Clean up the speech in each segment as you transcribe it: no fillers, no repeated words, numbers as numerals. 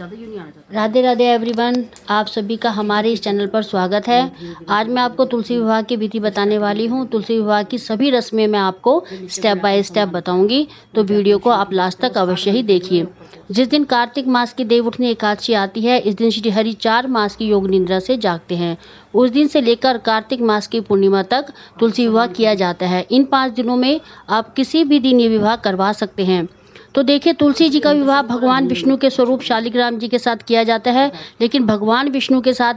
Radhe Radhe everyone, आप सभी का हमारे इस चैनल पर स्वागत है। आज मैं आपको तुलसी विवाह की विधि बताने वाली हूँ। तुलसी विवाह की सभी रस्में मैं आपको स्टेप बाय स्टेप बताऊंगी, तो वीडियो को आप लास्ट तक अवश्य ही देखिए। जिस दिन कार्तिक मास की देवउठनी एकादशी आती है, इस दिन श्री हरि 4 मास की योग निद्रा से जागते हैं। उस दिन से लेकर कार्तिक मास की पूर्णिमा तक तुलसी विवाह किया जाता है। इन 5 दिनों में आप किसी भी दिन ये विवाह करवा सकते हैं। तो देखिए, तुलसी जी का विवाह भगवान विष्णु के स्वरूप शालिग्राम जी के साथ किया जाता है, लेकिन भगवान विष्णु के साथ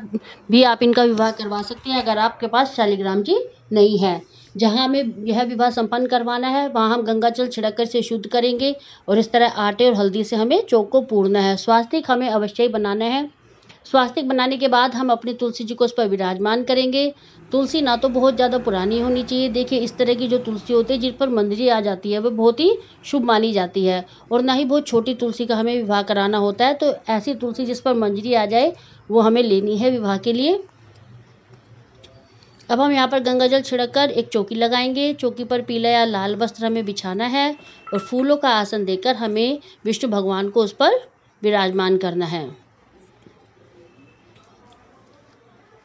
भी आप इनका विवाह करवा सकते हैं अगर आपके पास शालिग्राम जी नहीं है। जहां हमें यह विवाह संपन्न करवाना है, वहां हम गंगा जल छिड़क कर से शुद्ध करेंगे और इस तरह आटे और हल्दी से हमें चौक को पूरना है। स्वास्तिक हमें अवश्य ही बनाना है। स्वास्तिक बनाने के बाद हम अपनी तुलसी जी को उस पर विराजमान करेंगे। तुलसी ना तो बहुत ज़्यादा पुरानी होनी चाहिए। देखिए, इस तरह की जो तुलसी होती है जिन पर मंजरी आ जाती है, वह बहुत ही शुभ मानी जाती है। और ना ही बहुत छोटी तुलसी का हमें विवाह कराना होता है। तो ऐसी तुलसी जिस पर मंजरी आ जाए वो हमें लेनी है विवाह के लिए। अब हम यहाँ पर गंगा जल छिड़क कर एक चौकी लगाएंगे। चौकी पर पीला या लाल वस्त्र हमें बिछाना है और फूलों का आसन देकर हमें विष्णु भगवान को उस पर विराजमान करना है।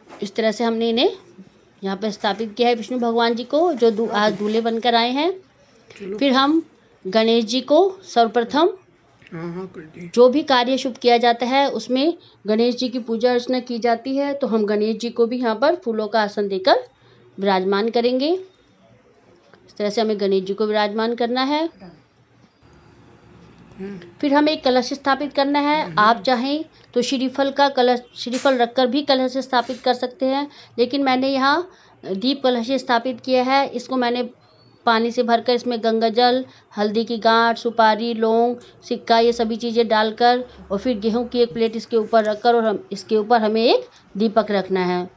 इस तरह से हमने इन्हें यहाँ पर स्थापित किया है विष्णु भगवान जी को, जो आज दूल्हे बनकर आए हैं। फिर हम गणेश जी को सर्वप्रथम जो भी कार्य शुभ किया जाता है उसमें गणेश जी की पूजा अर्चना की जाती है, तो हम गणेश जी को भी यहाँ पर फूलों का आसन देकर विराजमान करेंगे। इस तरह से हमें गणेश जी को विराजमान करना है। फिर हमें एक कलश स्थापित करना है। आप चाहें तो श्रीफल का कलश, श्रीफल रखकर भी कलश स्थापित कर सकते हैं, लेकिन मैंने यहाँ दीप कलश स्थापित किया है। इसको मैंने पानी से भरकर इसमें गंगा जल, हल्दी की गांठ, सुपारी, लौंग, सिक्का, ये सभी चीज़ें डालकर और फिर गेहूं की एक प्लेट इसके ऊपर रखकर और हम इसके ऊपर हमें एक दीपक रखना है।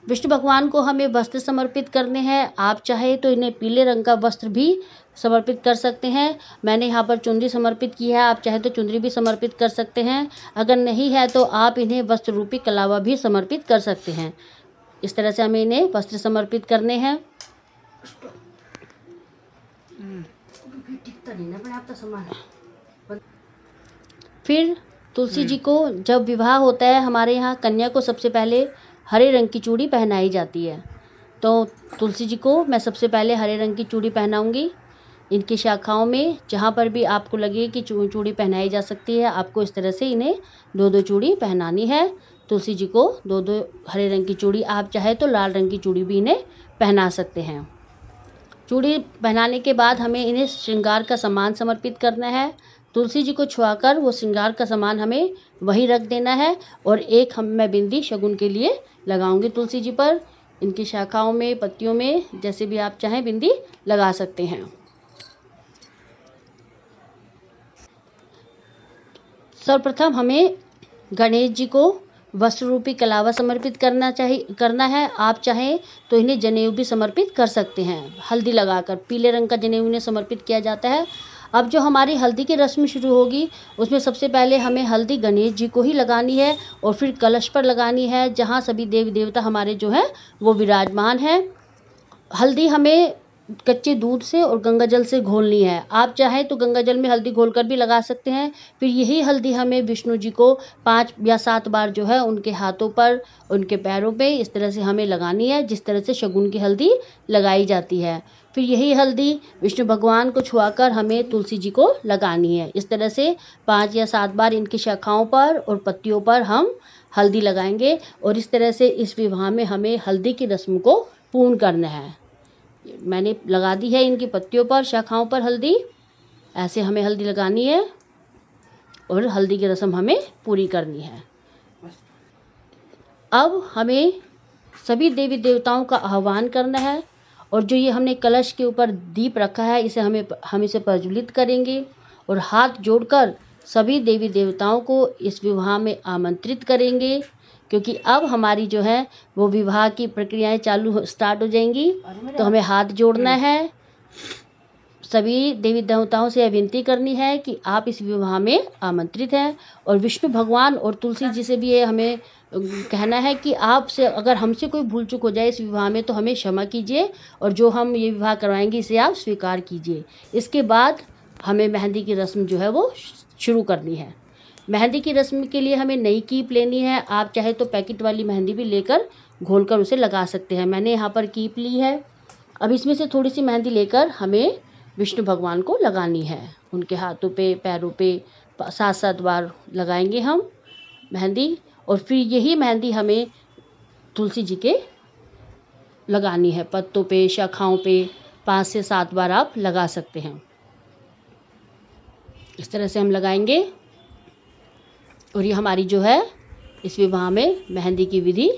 विष्णु भगवान को हमें वस्त्र समर्पित करने हैं। आप चाहे तो इन्हें पीले रंग का वस्त्र भी समर्पित कर सकते हैं। मैंने यहाँ पर चुंदरी समर्पित की है, आप चाहे तो चुंदरी भी समर्पित कर सकते हैं। अगर नहीं है तो आप इन्हें वस्त्र रूपी कलावा भी समर्पित कर सकते हैं। इस तरह से हमें इन्हें वस्त्र समर्पित करने हैं। फिर तुलसी जी को जब विवाह होता है, हमारे यहाँ कन्या को सबसे पहले हरे रंग की चूड़ी पहनाई जाती है। तो तुलसी जी को मैं सबसे पहले हरे रंग की चूड़ी पहनाऊंगी। इनकी शाखाओं में जहाँ पर भी आपको लगे कि चूड़ी पहनाई जा सकती है, आपको इस तरह से इन्हें 2-2 चूड़ी पहनानी है। तुलसी जी को 2-2 हरे रंग की चूड़ी, आप चाहे तो लाल रंग की चूड़ी भी इन्हें पहना सकते हैं। चूड़ी पहनाने के बाद हमें इन्हें श्रृंगार का सामान समर्पित करना है। तुलसी जी को छुआकर वो श्रृंगार का सामान हमें वहीं रख देना है और एक मैं बिंदी शगुन के लिए लगाऊंगी तुलसी जी पर। इनकी शाखाओं में, पत्तियों में, जैसे भी आप चाहें बिंदी लगा सकते हैं। सर्वप्रथम हमें गणेश जी को वस्त्र रूपी कलावा समर्पित करना है। आप चाहें तो इन्हें जनेऊ भी समर्पित कर सकते हैं। हल्दी लगाकर पीले रंग का जनेऊ इन्हें समर्पित किया जाता है। अब जो हमारी हल्दी की रस्म शुरू होगी, उसमें सबसे पहले हमें हल्दी गणेश जी को ही लगानी है और फिर कलश पर लगानी है, जहाँ सभी देवी देवता हमारे जो हैं वो विराजमान हैं। हल्दी हमें कच्चे दूध से और गंगा जल से घोलनी है। आप चाहें तो गंगा जल में हल्दी घोलकर भी लगा सकते हैं। फिर यही हल्दी हमें विष्णु जी को 5 या 7 बार जो है उनके हाथों पर, उनके पैरों पे इस तरह से हमें लगानी है, जिस तरह से शगुन की हल्दी लगाई जाती है। फिर यही हल्दी विष्णु भगवान को छुआकर हमें तुलसी जी को लगानी है। इस तरह से 5 या 7 बार इनकी शाखाओं पर और पत्तियों पर हम हल्दी लगाएंगे और इस तरह से इस विवाह में हमें हल्दी की रस्म को पूर्ण करना है। मैंने लगा दी है इनकी पत्तियों पर, शाखाओं पर हल्दी। ऐसे हमें हल्दी लगानी है और हल्दी की रस्म हमें पूरी करनी है। अब हमें सभी देवी देवताओं का आह्वान करना है और जो ये हमने कलश के ऊपर दीप रखा है, हम इसे प्रज्वलित करेंगे और हाथ जोड़कर सभी देवी देवताओं को इस विवाह में आमंत्रित करेंगे, क्योंकि अब हमारी जो है वो विवाह की प्रक्रियाएं स्टार्ट हो जाएंगी। तो हमें हाथ जोड़ना है, सभी देवी देवताओं से यह विनती करनी है कि आप इस विवाह में आमंत्रित हैं। और विष्णु भगवान और तुलसी जी से भी ये हमें कहना है कि आपसे अगर हमसे कोई भूल चूक हो जाए इस विवाह में तो हमें क्षमा कीजिए और जो हम ये विवाह करवाएंगे इसे आप स्वीकार कीजिए। इसके बाद हमें मेहंदी की रस्म जो है वो शुरू करनी है। मेहंदी की रस्म के लिए हमें नई कीप लेनी है। आप चाहे तो पैकेट वाली मेहंदी भी लेकर घोलकर उसे लगा सकते हैं। मैंने यहाँ पर कीप ली है। अब इसमें से थोड़ी सी मेहंदी लेकर हमें विष्णु भगवान को लगानी है। उनके हाथों पे, पैरों पे 7-7 बार लगाएंगे हम मेहंदी, और फिर यही मेहंदी हमें तुलसी जी के लगानी है। पत्तों पे, शाखाओं पे 5 से 7 बार आप लगा सकते हैं। इस तरह से हम लगाएंगे। और ये हमारी जो है इस विवाह में मेहंदी की विधि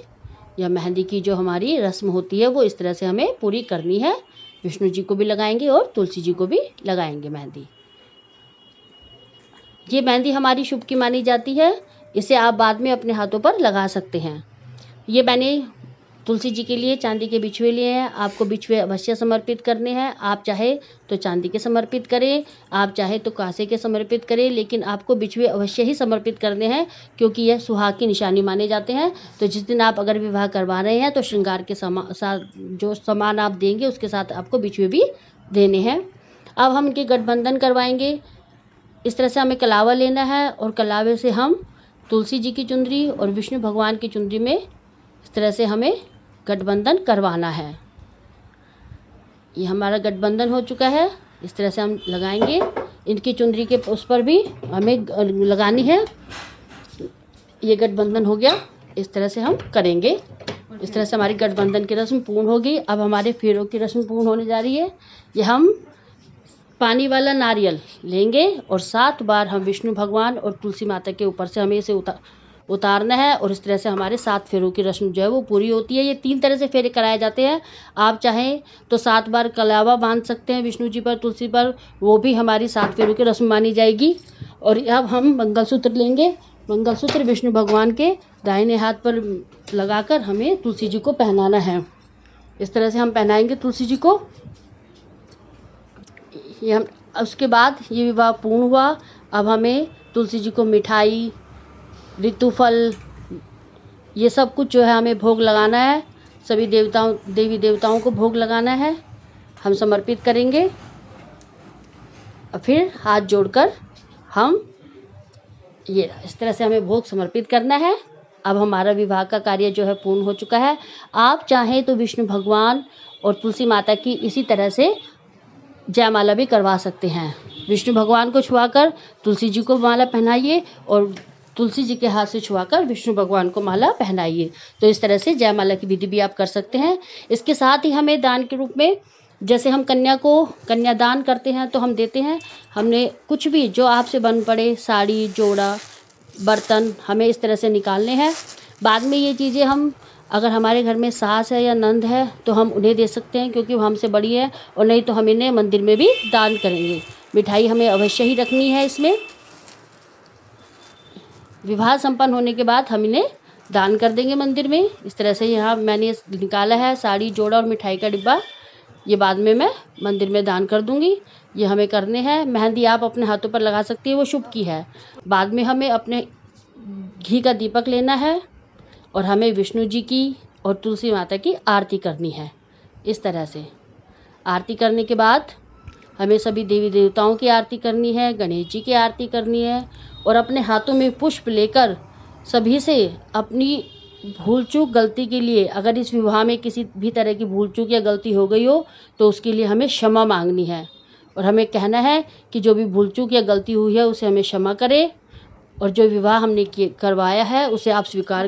या मेहंदी की जो हमारी रस्म होती है वो इस तरह से हमें पूरी करनी है। विष्णु जी को भी लगाएंगे और तुलसी जी को भी लगाएंगे मेहंदी। ये मेहंदी हमारी शुभ की मानी जाती है। इसे आप बाद में अपने हाथों पर लगा सकते हैं। ये मैंने तुलसी जी के लिए चांदी के बिछुए लिए हैं। आपको बिछुए अवश्य समर्पित करने हैं। आप चाहे तो चांदी के समर्पित करें, आप चाहे तो कांसे के समर्पित करें, लेकिन आपको बिछुए अवश्य ही समर्पित करने हैं, क्योंकि यह सुहाग की निशानी माने जाते हैं। तो जिस दिन आप अगर विवाह करवा रहे हैं तो श्रृंगार के साथ जो सामान आप देंगे उसके साथ आपको बिछुए भी देने हैं। अब हम इनके गठबंधन करवाएंगे। इस तरह से हमें कलावा लेना है और कलावे से हम तुलसी जी की चुंदरी और विष्णु भगवान की चुंदरी में इस तरह से हमें गठबंधन करवाना है। ये हमारा गठबंधन हो चुका है। इस तरह से हम लगाएंगे। इनकी चुंदरी के उस पर भी हमें लगानी है। ये गठबंधन हो गया। इस तरह से हम करेंगे। इस तरह से हमारी गठबंधन की रस्म पूर्ण होगी। अब हमारे फेरों की रस्म पूर्ण होने जा रही है। ये हम पानी वाला नारियल लेंगे और 7 बार हम विष्णु भगवान और तुलसी माता के ऊपर से हमें इसे उतारना है, और इस तरह से हमारे 7 फेरों की रस्म जो है वो पूरी होती है। ये 3 तरह से फेरे कराए जाते हैं। आप चाहें तो 7 बार कलावा बांध सकते हैं विष्णु जी पर, तुलसी पर, वो भी हमारी 7 फेरों की रस्म मानी जाएगी। और अब हम मंगलसूत्र लेंगे। मंगलसूत्र विष्णु भगवान के दाहिने हाथ पर लगाकर हमें तुलसी जी को पहनाना है। इस तरह से हम पहनाएंगे तुलसी जी को। ये हम उसके बाद ये विवाह पूर्ण हुआ। अब हमें तुलसी जी को मिठाई, ऋतुफल, ये सब कुछ जो है हमें भोग लगाना है। सभी देवी देवताओं को भोग लगाना है। हम समर्पित करेंगे और फिर हाथ जोड़कर हम ये इस तरह से हमें भोग समर्पित करना है। अब हमारा विवाह का कार्य जो है पूर्ण हो चुका है। आप चाहें तो विष्णु भगवान और तुलसी माता की इसी तरह से जयमाला भी करवा सकते हैं। विष्णु भगवान को छुआकर तुलसी जी को माला पहनाइए और तुलसी जी के हाथ से छुआकर विष्णु भगवान को माला पहनाइए। तो इस तरह से जयमाला की विधि भी आप कर सकते हैं। इसके साथ ही हमें दान के रूप में, जैसे हम कन्यादान करते हैं तो हम देते हैं, हमने कुछ भी जो आपसे बन पड़े, साड़ी, जोड़ा, बर्तन, हमें इस तरह से निकालने हैं। बाद में ये चीज़ें हम, अगर हमारे घर में सास है या नंद है तो हम उन्हें दे सकते हैं, क्योंकि वो हमसे बड़ी है, और नहीं तो हम इन्हें मंदिर में भी दान करेंगे। मिठाई हमें अवश्य ही रखनी है इसमें। विवाह संपन्न होने के बाद हम इन्हें दान कर देंगे मंदिर में। इस तरह से यहाँ मैंने निकाला है साड़ी, जोड़ा और मिठाई का डिब्बा। ये बाद में मैं मंदिर में दान कर दूंगी। ये हमें करने हैं। मेहंदी आप अपने हाथों पर लगा सकती है, वो शुभ की है। बाद में हमें अपने घी का दीपक लेना है और हमें विष्णु जी की और तुलसी माता की आरती करनी है। इस तरह से आरती करने के बाद हमें सभी देवी देवताओं की आरती करनी है, गणेश जी की आरती करनी है, और अपने हाथों में पुष्प लेकर सभी से अपनी भूल चूक, गलती के लिए, अगर इस विवाह में किसी भी तरह की भूल चूक या गलती हो गई हो तो उसके लिए हमें क्षमा मांगनी है। और हमें कहना है कि जो भी भूल चूक या गलती हुई है उसे हमें क्षमा करें, और जो विवाह हमने करवाया है उसे आप स्वीकार